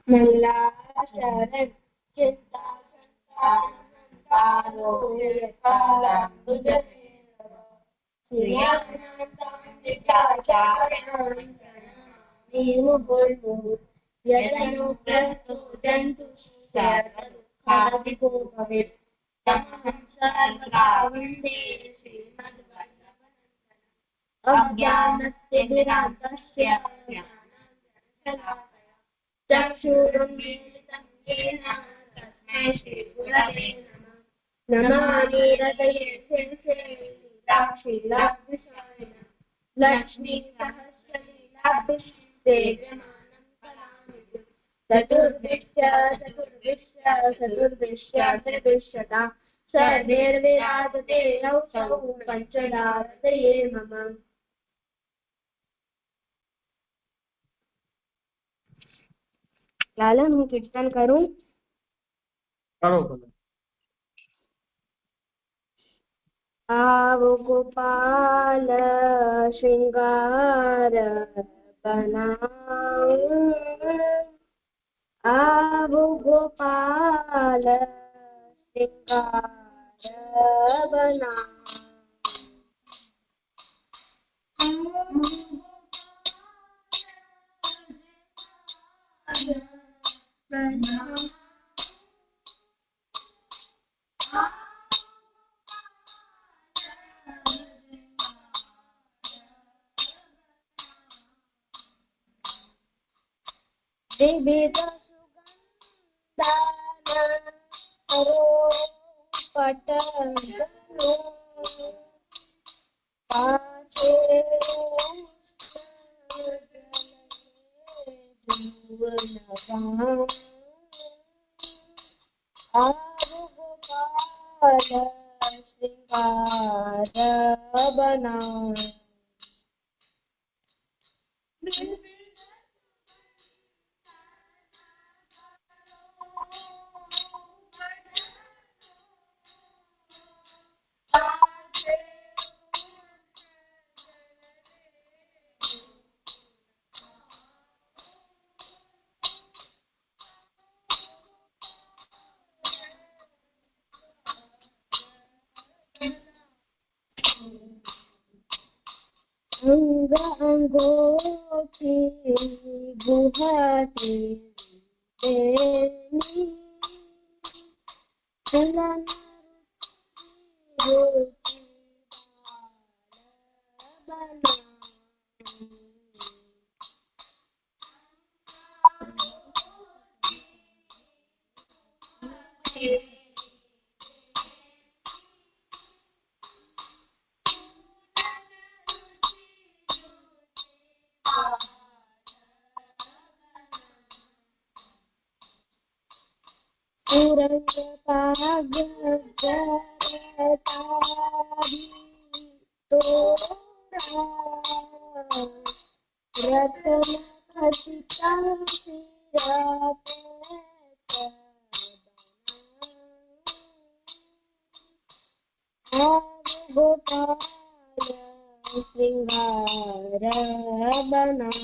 मल्ला शरण चिंता अज्ञानस्य विराटस्य चक्षुरुन्मीलितं येन तस्मै श्रीगुरवे नमः। नमामि हृदये शिरसे लीलाक्षीलाभ्युषाय लक्ष्मीसहस्रलीलाभ्युषे सेव्यमानं कलामिति चतुर्भिश्च त्रिभिश्चता सर्वैर्विराजते यौषौ पञ्चदारतये मम। लालन હું કીર્તન કરું? કરો। आवो गोपाल श्रृंगार बनाओ, आवो गोपाल श्रृंगार बनाओ। विविध सुगंधान पटनो पाचे आवो गोपाल श्रृंगार बनाओ। अंग अंगोची गुहाटी देनी फुलन रोची बना तुरंग पाग जरतारी तोरा रतन खचिता सिरा गोपाल श्रृंगार बनाओ।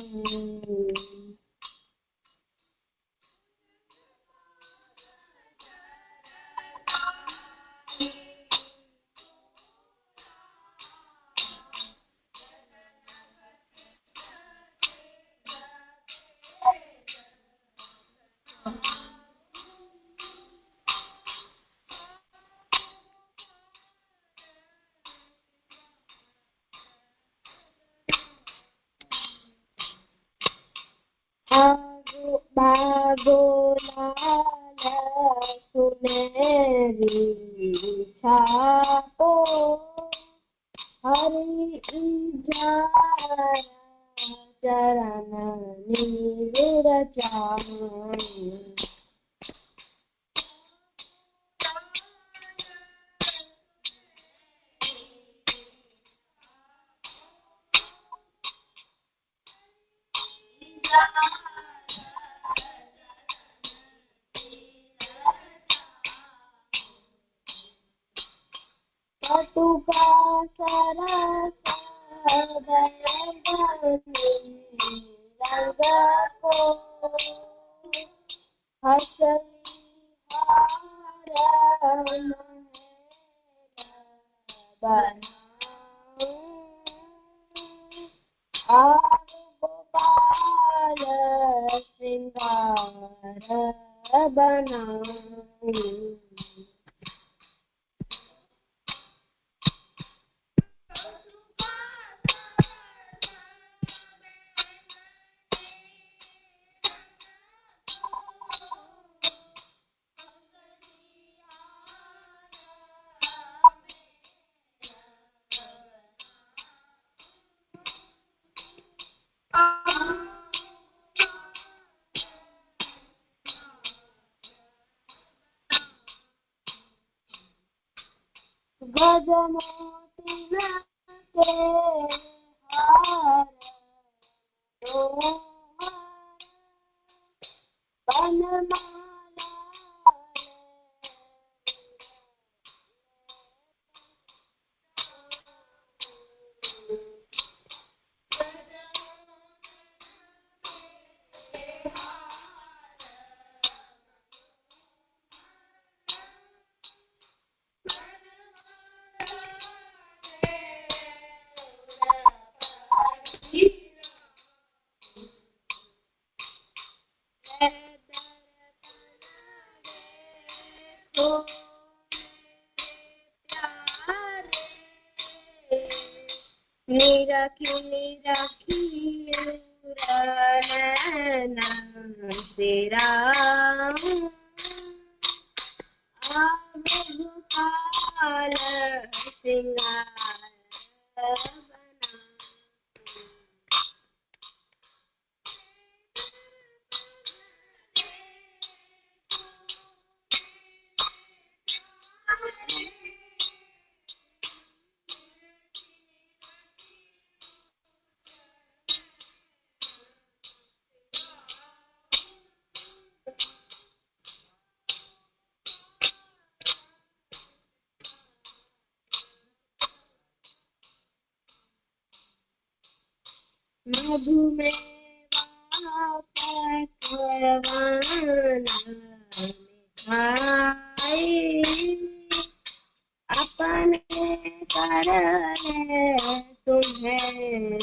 बागो लाल सुनेरी छापो हरि इजारा चरण नीर कटुका सरस रंग को हसलिहार बनाऊं और गोपाल श्रृंगार बनाऊं। गजमोती के हार बनमाला निरखी नैना तेरा आवे गोपाल श्रृंगार मधुमेह अपने करने तुम्हें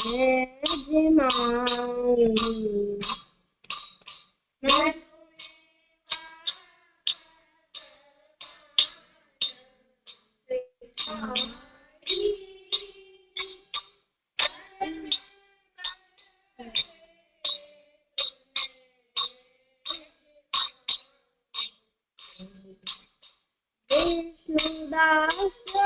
जिमाऊं। विष्णुदास को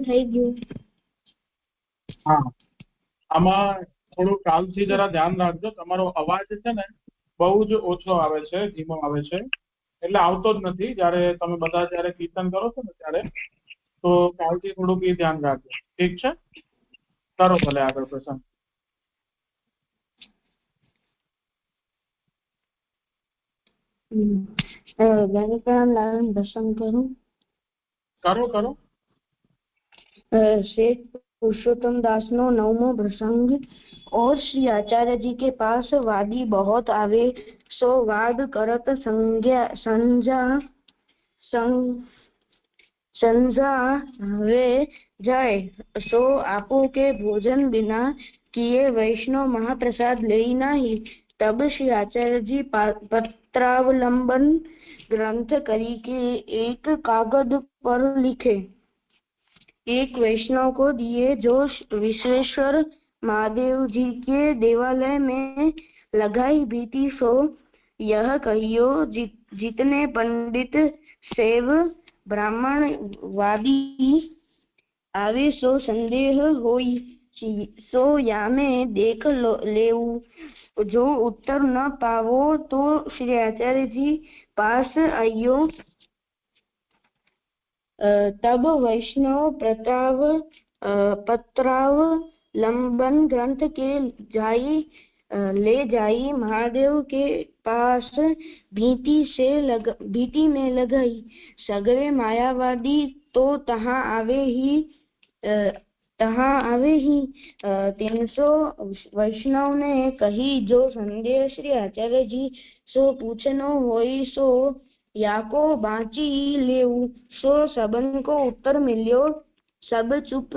થઈ ગયું. હા, આમાં થોડું કાલથી જરા ધ્યાન રાખજો. તમારો અવાજ છે ને બહુ જ ઓછો આવે છે, ધીમો આવે છે, એટલે આવતો જ નથી. જયારે તમે બધા જયારે કીર્તન કરો છો ને ત્યારે તો કાલથી થોડુંક એ ધ્યાન રાખજો. ઠીક છે? કરો ભલે આગળ પ્રસંગ. દર્શન કરું. કરો કરો. श्री पुरुषोत्तम दास नो 9मो प्रसंग। और श्री आचार्य जी के पास वादी बहुत आवे, सो वाद करत संज्ञा संजा संग संजा वे जाए सो आपो के भोजन बिना किए वैष्णव महाप्रसाद ले नहीं। तब श्री आचार्य जी पत्रावलंबन ग्रंथ करी के एक कागज पर लिखे, एक वैष्णव को दिए, जो विश्वेश्वर महादेव जी के देवालय में लगाई भीति सो यह कहियो, जितने पंडित सेव ब्राह्मण वादी आवे सो संदेह होई सो यामे देख लेऊ। जो उत्तर न पावो तो श्री आचार्य जी पास आइयो। तब वैष्णव पत्रावलंबन ग्रंथ के ले जाई महादेव के पास भीति में लगाई। सगरे मायावादी तो तहाँ आवे ही 300 वैष्णव ने कही, जो संदेह श्री आचार्य जी सो पूछनो होई सो याको बाँची लेऊ। सो सबन को उत्तर मिल्यो। सब चुप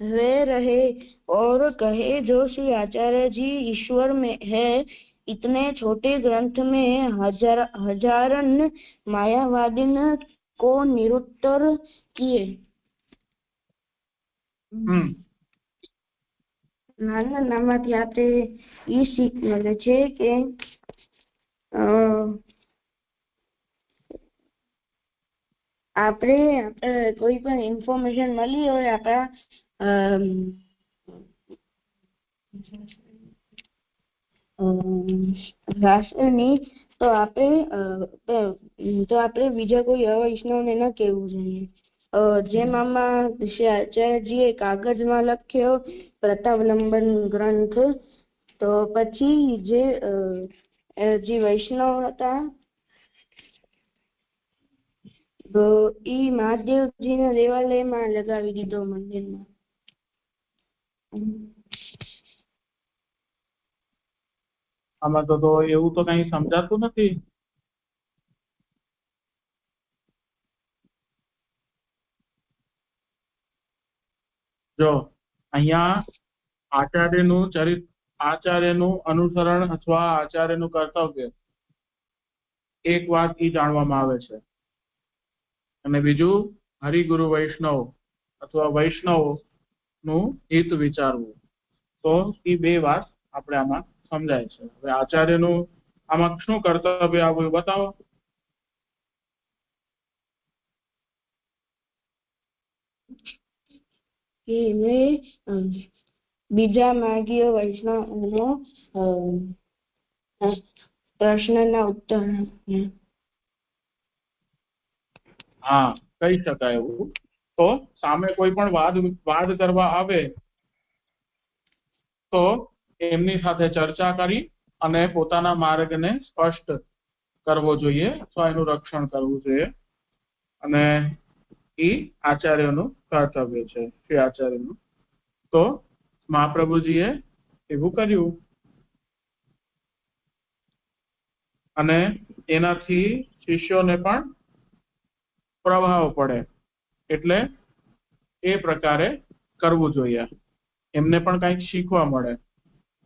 वे रहे और कहे, जो श्री आचार्य जी ईश्वर में है, इतने छोटे ग्रंथ में हजारन मायावादीन को निरुत्तर किए। નાનામાંથી આપણે એ શીખ મળે છે કે આપણે કોઈ પણ ઇન્ફોર્મેશન મળી હોય આપણા રાષ્ટ્રની, તો આપણે બીજા કોઈ અવૈષ્ણવને ન કહેવું જોઈએ. જેમ આમાં શ્રી આચાર્યજીએ કાગળમાં લખ્યો પ્રતાવલંબન ગ્રંથ, તો પછી જે વૈષ્ણવ હતા એ મહાદેવજીના દેવાલયમાં લગાવી દીધો, મંદિરમાં. આમાં તો એવું તો કઈ સમજાતું નથી. જો અહીંયા આચાર્યનું અનુસરણ અથવા આચાર્યનું કર્તવ્ય, એક વાત એ જાણવામાં આવે છે, અને બીજું હરિગુરુ વૈષ્ણવ અથવા વૈષ્ણવનું હિત વિચારવું. તો એ બે વાત આપણે આમાં સમજાય છે. હવે આચાર્યનું આમાં શું કર્તવ્ય આવું બતાવો. બીજા માર્ગીય વૈષ્ણવનો પ્રશ્નના ઉત્તર. હા, કહી શકાય એવું. તો સામે કોઈ પણ વાદ કરવા આવે તો એમની સાથે ચર્ચા કરી અને પોતાના માર્ગને સ્પષ્ટ કરવો જોઈએ અથવા એનું રક્ષણ કરવું જોઈએ. અને એ આચાર્યનું કર્તવ્ય છે, શ્રી આચાર્યનું. તો મહાપ્રભુજીએ એવું કર્યું અને એનાથી શિષ્યોને પણ પ્રભાવ પડે, એટલે એ પ્રકારે કરવું જોઈએ. એમને પણ કંઈક શીખવા મળે,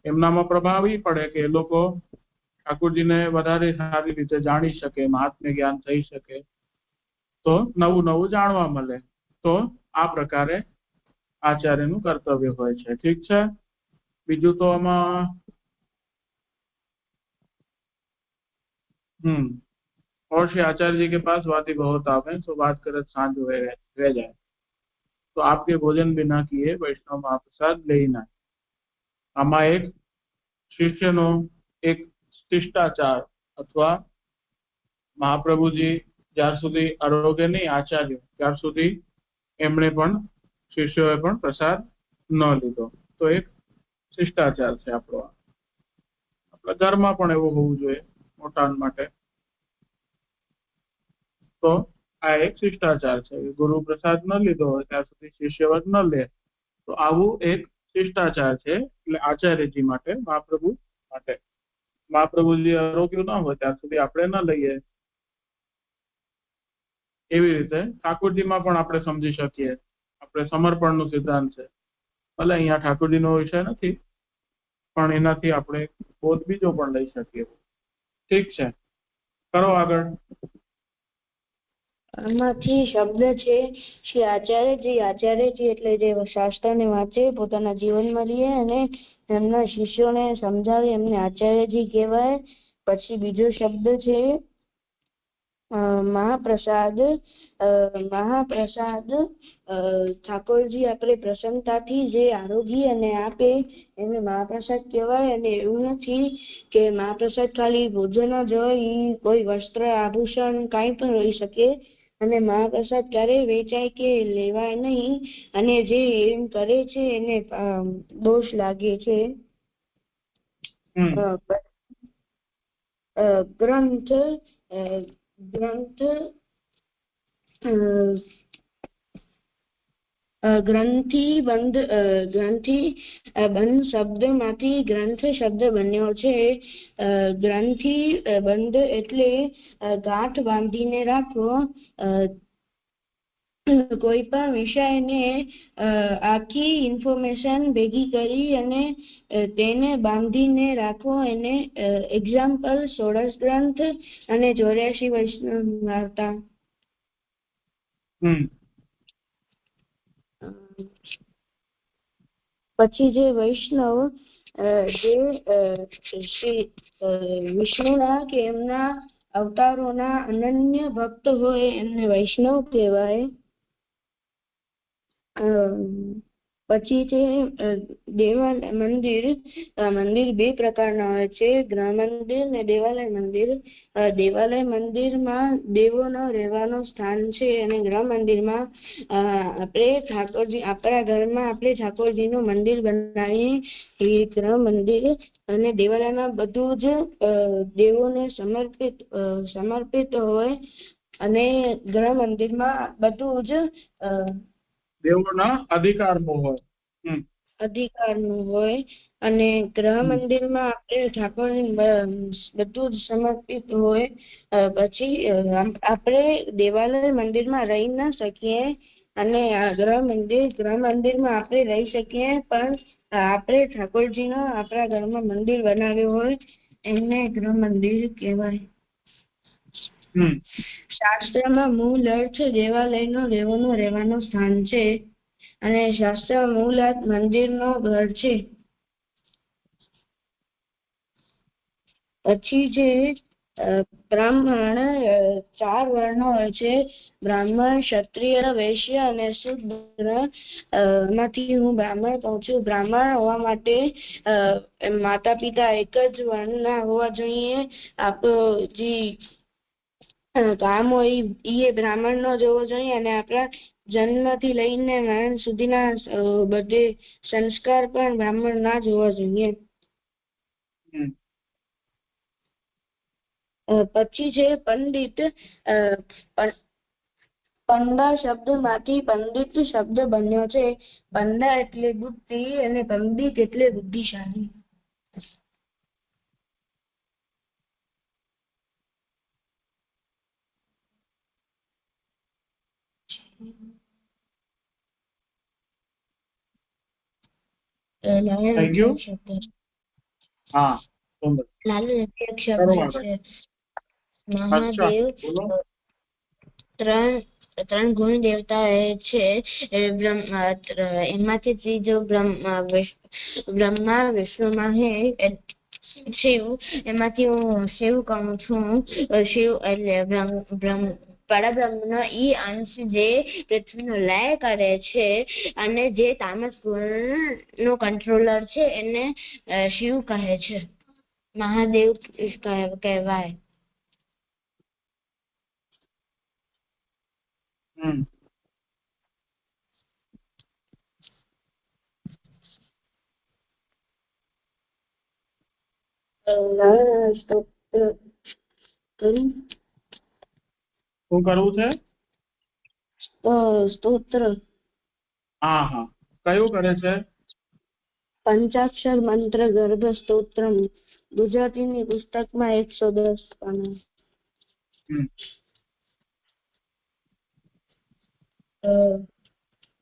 એમનામાં પ્રભાવ એ પડે કે એ લોકો ઠાકોરજીને વધારે સારી રીતે જાણી શકે, મહાત્મ્ય જ્ઞાન થઈ શકે, તો નવું જાણવા મળે. તો આ પ્રકારે આચાર્યનું કર્તવ્ય હોય છે. ઠીક છે. બીજું તો આમાં और श्री आचार्य जी के पास वादी बहुत आवे, तो बात करे सांझ रह जाए, तो आपके भोजन बिना किए वैष्णव महाप्रसाद लेना. આમાં એક શિષ્યનો એક શિષ્ટાચાર અથવા મહાપ્રભુજી જ્યાર સુધી આરોગ્ય નહીં આચાર્ય, ત્યાર સુધી એમણે પણ શિષ્યોએ પણ પ્રસાદ ન લીધો. તો એક શિષ્ટાચાર છે આપણો. આપણા ઘરમાં પણ એવું હોવું જોઈએ મોટા માટે. તો આ એક શિષ્ટાચાર છે. ગુરુ પ્રસાદ ન લીધો હોય ત્યાં સુધી શિષ્યવત ન લે, તો આવું એક શિષ્ટાચાર છે. એટલે આચાર્યજી માટે, મહાપ્રભુ માટે. મહાપ્રભુજી આરોગ્ય ન હોય ત્યાં સુધી આપણે ન લઈએ. એવી રીતે ઠાકોરજીમાં પણ આપણે સમજી શકીએ. આપણે સમર્પણનો સિદ્ધાંત છે. ભલે અહીંયા ઠાકોરજીનો વિષય નથી, પણ એનાથી આપણે બોધ બીજો પણ લઈ શકીએ. ઠીક છે, કરો આગળ. આમાંથી શબ્દ છે શ્રી આચાર્યજી. આચાર્યજી એટલે જે શાસ્ત્રને વાંચે, પોતાના જીવનમાં લે અને એમના શિષ્યોને સમજાવે, એમને આચાર્યજી કહેવાય. પછી બીજો શબ્દ છે મહાપ્રસાદ. મહાપ્રસાદ ઠાકોરજી આપણે પ્રસન્નતાથી જે આરોગી અને આપે એને મહાપ્રસાદ કહેવાય. અને એવું નથી કે મહાપ્રસાદ ખાલી ભોજન જ હોય, એ કોઈ વસ્ત્ર, આભૂષણ કાંઈ પણ હોઈ શકે. અને મહાપ્રસાદ ક્યારેય વેચાય કે લેવાય નહીં. અને જે એમ કરે છે એને દોષ લાગે છે. ગ્રંથ ગ્રંથ ગ્રંથિ બંધ શબ્દમાંથી ગ્રંથ શબ્દ બન્યો છે. ગ્રંથિ બંધ એટલે ગાંઠ બાંધીને રાખવો. કોઈ પણ વિષયને આખી ઇન્ફોર્મેશન ભેગી કરી અને તેને બાંધીને રાખવો, એને એક્ઝામ્પલ 16 ગ્રંથ અને 84 વૈષ્ણવ વાર્તા. પછી જે વૈષ્ણવ જે શ્રી વિષ્ણુના કે એમના અવતારોના અનન્ય ભક્ત હોય એમને વૈષ્ણવ કહેવાય. પછી છે દેવાલય મંદિર. મંદિર બે પ્રકારના હોય છે, ગૃહ મંદિર અને દેવાલય મંદિર. દેવાલય મંદિરમાં દેવોનો રહેવાનું સ્થાન છે અને ગૃહ મંદિરમાં આપણે ઠાકોરજી, આપણા ઘરમાં આપણે ઠાકોરજીનું મંદિર બનાવીએ એ ગૃહ મંદિર. અને દેવાલયમાં બધું જ દેવોને સમર્પિત હોય અને ગૃહ મંદિરમાં બધું જ દેવોના અધિકારનું હોય. અને ગૃહ મંદિરમાં આપણે ઠાકોર બધું જ સમર્પિત હોય. પછી આપણે દેવાલય મંદિરમાં રહી ના શકીએ અને ગૃહ મંદિરમાં આપણે રહી શકીએ, પણ આપણે ઠાકોરજીનો આપણા ઘરમાં મંદિર બનાવ્યું હોય એને ગૃહ મંદિર કહેવાય. શાસ્ત્રમાં મૂળ અર્થ દેવાલયનો દેવોનો રહેવાનું સ્થાન છે અને શાસ્ત્ર મૂળ અર્થ મંદિરનો ઘર છે. પછી જે બ્રાહ્મણ 4 વર્ણો હોય છે, બ્રાહ્મણ, ક્ષત્રિય, વૈશ્ય અને શૂદ્ર. માંથી હું બ્રાહ્મણ કહું છું. બ્રાહ્મણ હોવા માટે માતા પિતા એક જ વર્ણના હોવા જોઈએ. આપણો જે કામ હોય એ બ્રાહ્મણ નો જ હોવો જોઈએ અને આપણા જન્મથી લઈને મરણ સુધીના બધે સંસ્કાર પણ બ્રાહ્મણ ના જ હોવા જોઈએ. પછી છે પંડિત. પંડા શબ્દમાંથી પંડિત શબ્દ બન્યો છે. પંડા એટલે બુદ્ધિ અને પંડિત એટલે બુદ્ધિશાળી. મહાદેવ 3 ગુણ દેવતા છે. એમાંથી ત્રીજો બ્રહ્મા, વિષ્ણુ, મહેશ, શિવ. એમાંથી હું શિવ કહું છું. શિવ એટલે પરબ્રહ્મનો ઈ અંશ જે પૃથ્વીનો લય કરે છે અને જે તામસ ગુણ નો કંટ્રોલર છે એને શિવ કહે છે, મહાદેવ કહેવાય. શું કરવું છે? સ્તોત્ર. હા, કયું કરે છે? પંચાક્ષર મંત્ર ગર્ભ સ્તોત્રમ. ગુજરાતીની પુસ્તકમાં 110 પાના.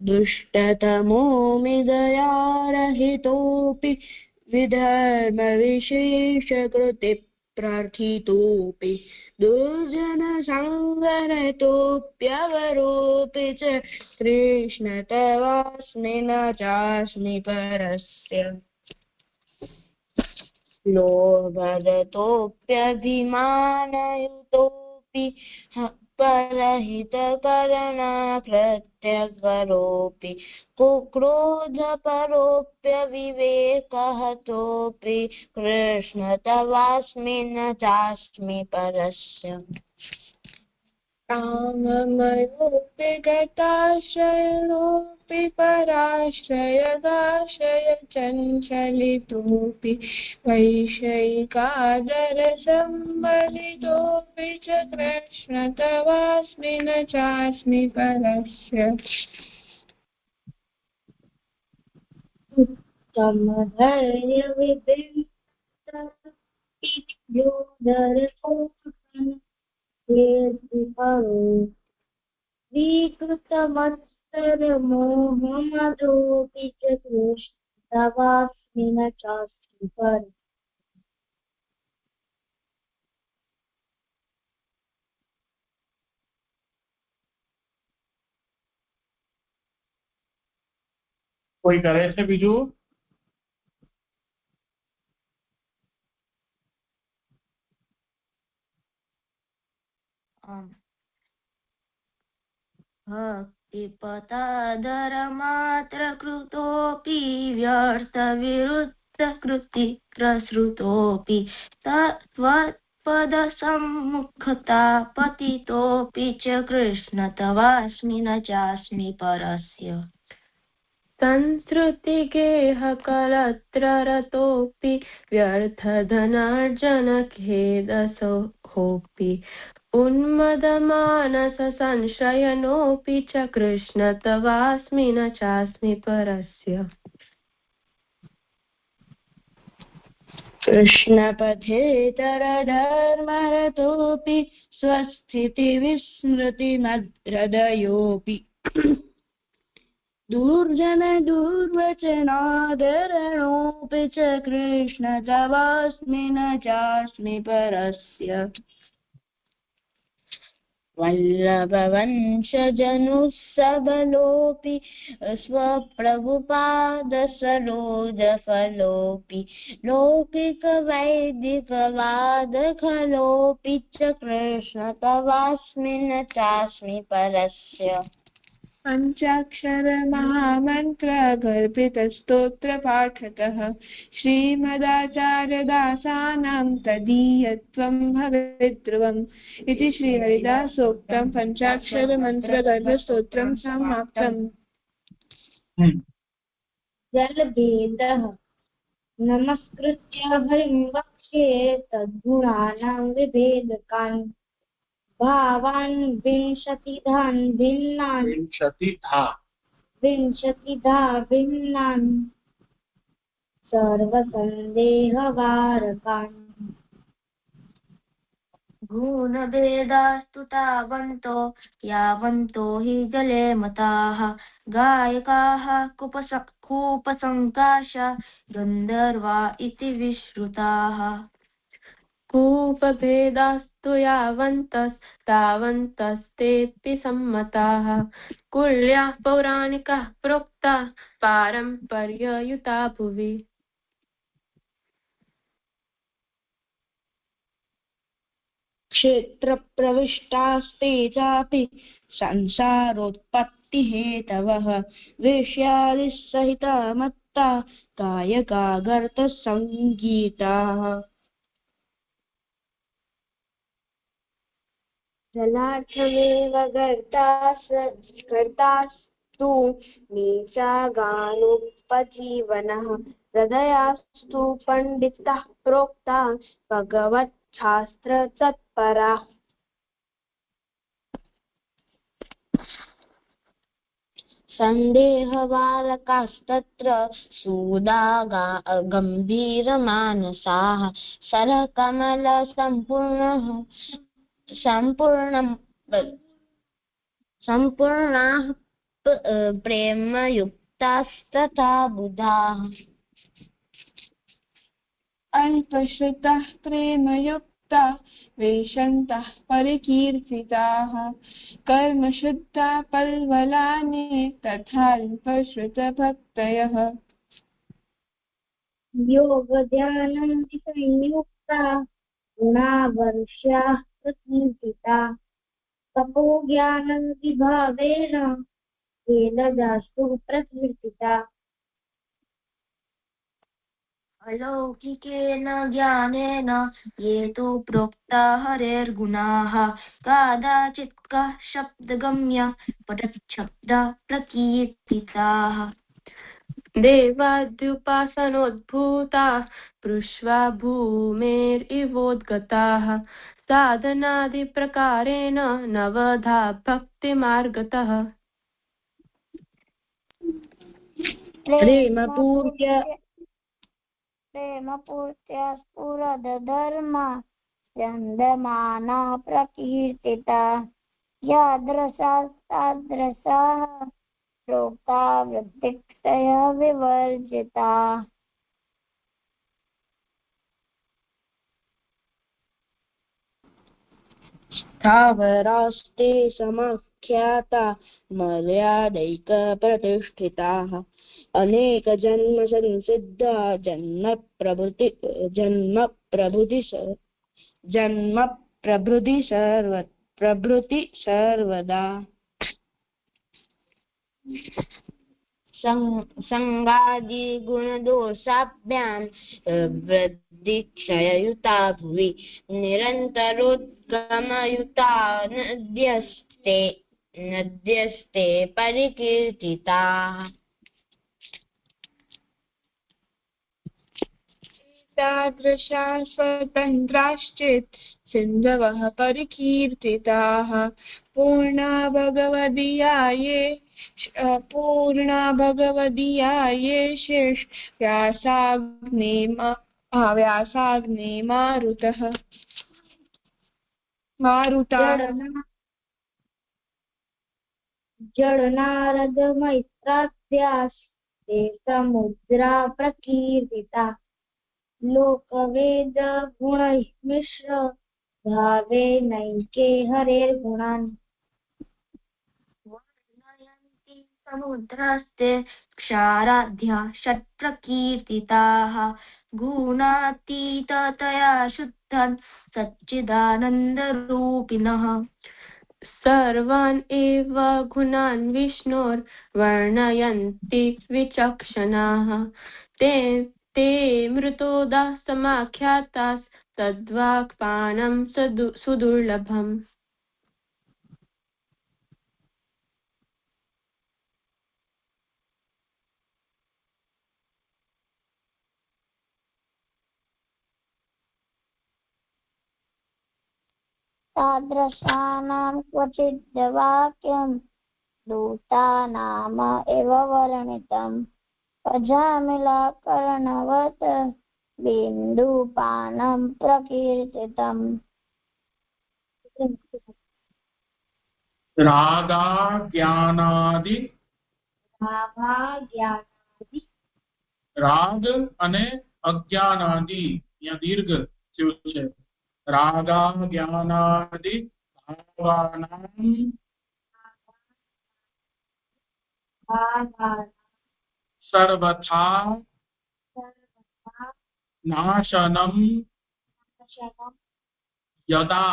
दुष्टतमो दयारहितोऽपि विधर्मविशेषकृते प्रार्थितोऽपि दुर्जनसङ्गरतोऽप्यवरोऽपि च कृष्ण तवास्मि न चास्मि परस्य लोभरतोऽप्यभिमानयुतोऽपि परहितकरणकृत्यकरोऽपि कुक्रोधपरोऽप्यविवेकहतोऽपि कृष्ण तवास्मि न चास्मि परस्य काममयोऽपि गताश्रयणोऽपि पराश्रयदाश्रय चञ्चलितोऽपि वैषयिकादरसम्मलितोऽपि च कृष्ण तवास्मि न चास्मि परस्य उत्तमधैर्यविद्युदरसोऽपि विकृतमत्सरमोहमदोऽपि च कृष्ण तवास्मि न चास्मि परस्य કોઈ કરે છે બીજું? भक्तिपतादरमात्रकृतोऽपि व्यर्थविरुद्धकृतिप्रसृतोऽपि त्वत्पदसम्मुखता पतितोऽपि च कृष्ण तवास्मि न चास्मि परस्य संसृतिगेहकलत्ररतोऽपि व्यर्थधनार्जनखेदसोऽपि उन्मदमानससंशयनोऽपि च कृष्ण तवास्मि न चास्मि परस्य कृष्णपथेतरधर्मरतोऽपि स्वस्थितिविस्मृतिमद्हृदयोऽपि दुर्जनदुर्वचनादरणोऽपि च कृष्ण तवास्मि न चास्मि परस्य वल्लभवंशजनुः सबलोऽपि स्वप्रभुपादसरोजफलोऽपि लौकिकवैदिकवादखलोऽपि च कृष्ण तवास्मि न चास्मि परस्य पञ्चाक्षरमहामन्त्रगर्भितस्तोत्रपाठकः श्रीमदाचार्यदासानां तदीयत्वं भवेद्ध्रुवम् इति श्रीहरिदासोक्तं पञ्चाक्षरमन्त्रगर्भस्तोत्रं समाप्तम् जलभेदः नमस्कृत्य हरिं वक्ष्ये तद्गुणानां विभेदकान् भावान् विंशतिधा भिन्नान् सर्वसन्देहवारकान् गुणभेदास्तु तावन्तो यावन्तो हि जले मताः गायकाः कूपसङ्काश गन्धर्वा इति विश्रुताः कूपभेदास्तु यावन्तस्तावन्तस्तेऽपि सम्मताः कुल्याः पौराणिकाः प्रोक्ताः पारम्पर्ययुता भुवि क्षेत्रप्रविष्टास्ते चापि संसारोत्पत्तिहेतवः वेश्यादिसहिता मत्ता गायका गर्तसङ्गीताः जलार्थमेव गर्तास्तु नीचा गानोपजीवनः हृदयास्तु पण्डितः प्रोक्ता भगवच्छास्त्र तत्पराः सन्देहबालकास्तत्र सूदा गम्भीरमानसाः सम्पूर्णाः प्रेमयुक्तास्तथा बुधाः अल्पश्रुतः प्रेमयुक्ता वेशन्तः परिकीर्तिताः कर्मशुद्धा पल्वलानि तथाल्पश्रुतभक्तयः योगध्याननिसंयुक्ता गुणावर्ष्याः प्रकीर्तिता तपोज्ञानविभावेन वेदजास्तु प्रकीर्तिता अलौकिकेन ज्ञानेन ये तु प्रोक्ता हरेर्गुणाः कदाचित् कः शब्दगम्य पठच्छब्दा प्रकीर्तिताः देवाद्युपासनोद्भूताः पृष्ट्वा भूमेरिवोद्गताः साधनादिप्रकारेण नवधा भक्तिमार्गतः प्रेमपूर्त्या स्फुरदधर्मा चन्दमाना प्रकीर्तिता यादृशास्तादृशाः प्रोक्ता वृत्तिक्षय विवर्जिता स्थावरास्ते समाख्याता मर्यादैकप्रतिष्ठिताः अनेकजन्म संसिद्धा प्रभृति सर्वदा संगादि गुणदोषाभ्यां वृद्धिक्षययुता भुवि निरन्तरोद्गमयुता नद्यस्ते परिकीर्तिताः तादृशा स्वतन्त्राश्चित् सिन्धवः परिकीर्तिताः पूर्णा भगवदीया ये व्यासाग्ने मारुताः जडनारद मैत्राद्यास्ते समुद्रा प्रकीर्तिता लोकवेद गुणैः मिश्र भावे नैके हरेर्गुणान् वर्णयन्ति समुद्रास्ते क्षाराध्या षट्प्रकीर्तिताः गुणातीततया शुद्धं सच्चिदानन्दरूपिणः सर्वान् एव गुणान् विष्णोर्वर्णयन्ति विचक्षणाः ते मृतोदाः समाख्याताः तद्वाक्पानं सुदुर्लभम् तादृशानां क्वचिद्वाक्यं दूतानाम एव वर्णितम् अजामिलाकर्णवत् बिन्दुपानं प्रकीर्तितम् રાગાજ્ઞાનાદિ રાગ અને અજ્ઞાનાદિ અહીંયા દીર્ઘ થયું છે રાગાજ્ઞાનાદિ ભાવાનાં સર્વથા નાશનમ यदा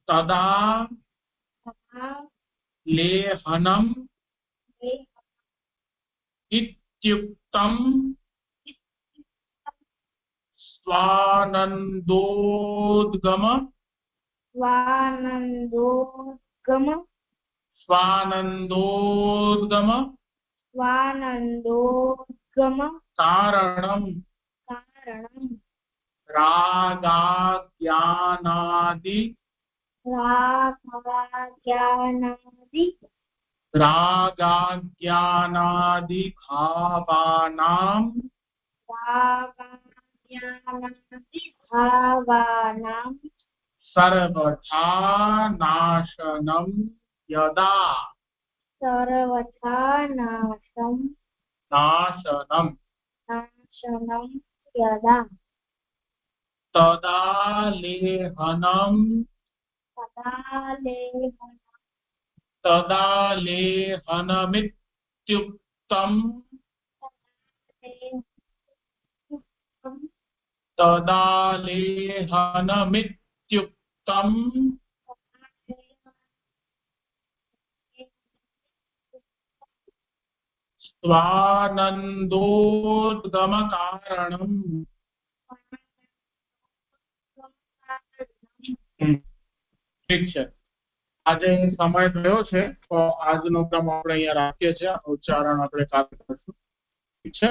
तदा लेहनम इत्युक्तम स्वानंदोद्गम कारणम रागाज्ञानादि भावानां સર્વથા નાશનમ યદા સર્વથા નાશનમ યદા તદા લેહનમ તદાલેહનમિત્યુક્તમ સ્વાનંદોદ્ગમકારણમ. ઠીક છે, આજે સમય થયો છે તો આજનો ક્રમ આપણે અહીંયા રાખીએ છીએ. ઉચ્ચારણ આપણે કાલે કરશું. ઠીક છે.